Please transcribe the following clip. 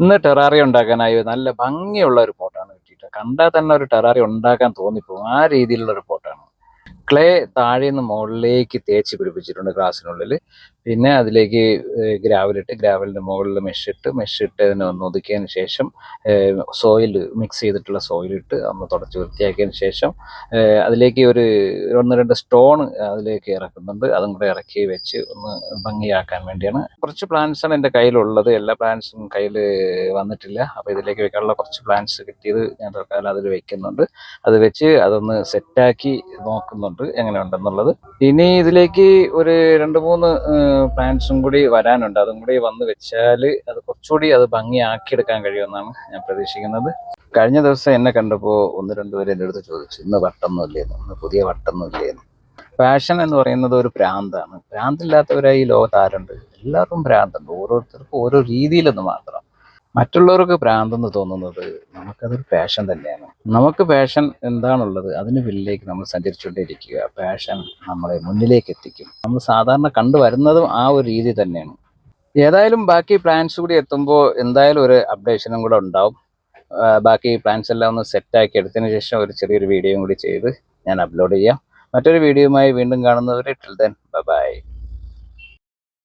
ഇന്ന് ടെറാറിയം ഉണ്ടാക്കാനായി നല്ല ഭംഗിയുള്ള ഒരു പോട്ടാണ് കിട്ടിയിട്ട്. കണ്ടാൽ തന്നെ ഒരു ടെറാറിയം ഉണ്ടാക്കാൻ തോന്നിപ്പോകും. ആ രീതിയിലുള്ള ഒരു പോട്ടാണ്. ക്ലേ താഴേന്ന് മുകളിലേക്ക് തേച്ച് പിടിപ്പിച്ചിട്ടുണ്ട് ഗ്ലാസ്സിനുള്ളിൽ. പിന്നെ അതിലേക്ക് ഗ്രാവലിട്ട് ഗ്രാവലിൻ്റെ മുകളിൽ മെഷിട്ട് അതിനെ ഒന്ന് ഒതുക്കിയതിന് ശേഷം സോയിൽ മിക്സ് ചെയ്തിട്ടുള്ള സോയിലിട്ട് ഒന്ന് തുടച്ച് വൃത്തിയാക്കിയതിന് ശേഷം അതിലേക്ക് ഒരു 1-2 സ്റ്റോൺ അതിലേക്ക് ഇറക്കുന്നുണ്ട്. അതും കൂടെ ഇറക്കി വെച്ച് ഒന്ന് ഭംഗിയാക്കാൻ വേണ്ടിയാണ്. കുറച്ച് പ്ലാന്റ്സാണ് എൻ്റെ കയ്യിലുള്ളത്. എല്ലാ പ്ലാന്റ്സും കയ്യിൽ വന്നിട്ടില്ല. അപ്പോൾ ഇതിലേക്ക് വെക്കാനുള്ള കുറച്ച് പ്ലാന്റ്സ് കിട്ടിയത് ഞാൻ തൽക്കാലം അതിൽ വെക്കുന്നുണ്ട്. അത് വെച്ച് അതൊന്ന് സെറ്റാക്കി നോക്കുന്നുണ്ട് എങ്ങനെ ഉണ്ടെന്നുള്ളത്. ഇനി ഇതിലേക്ക് ഒരു 2-3 പ്ലാന്റ്സും കൂടി വരാനുണ്ട്. അതും കൂടി വന്ന് വെച്ചാൽ അത് കുറച്ചുകൂടി അത് ഭംഗിയാക്കിയെടുക്കാൻ കഴിയുമെന്നാണ് ഞാൻ പ്രതീക്ഷിക്കുന്നത്. കഴിഞ്ഞ ദിവസം എന്നെ കണ്ടപ്പോൾ 1-2 പേര് എൻ്റെ അടുത്ത് ചോദിച്ചു, ഇന്ന് വട്ടൊന്നും ഇല്ലേന്ന്, ഇന്ന് പുതിയ വട്ടൊന്നും ഇല്ലേന്ന്. ഫാഷൻ എന്ന് പറയുന്നത് ഒരു ഭ്രാന്താണ്. ഭ്രാന്തില്ലാത്തവരായി ഈ ലോകത്ത് ആരുണ്ട്? എല്ലാവർക്കും ഭ്രാന്തുണ്ട്. ഓരോരുത്തർക്കും ഓരോ രീതിയിലെന്ന് മാത്രം. മറ്റുള്ളവർക്ക് ഭ്രാന്തെന്ന് തോന്നുന്നത് നമുക്കതൊരു പാഷൻ തന്നെയാണ്. നമുക്ക് പാഷൻ എന്താണുള്ളത് അതിന് പിന്നിലേക്ക് നമ്മൾ സഞ്ചരിച്ചുകൊണ്ടേയിരിക്കുക. പാഷൻ നമ്മളെ മുന്നിലേക്ക് എത്തിക്കും. നമ്മൾ സാധാരണ കണ്ടുവരുന്നതും ആ ഒരു രീതി തന്നെയാണ്. ഏതായാലും ബാക്കി പ്ലാൻസ് കൂടി എത്തുമ്പോൾ എന്തായാലും ഒരു അപ്ഡേഷനും കൂടെ ഉണ്ടാവും. ബാക്കി പ്ലാൻസ് എല്ലാം ഒന്ന് സെറ്റാക്കി എടുത്തതിന് ശേഷം ഒരു ചെറിയൊരു വീഡിയോയും കൂടി ചെയ്ത് ഞാൻ അപ്ലോഡ് ചെയ്യാം. മറ്റൊരു വീഡിയോയുമായി വീണ്ടും കാണുന്നവരെ ടിൽ ദെൻ ബൈ.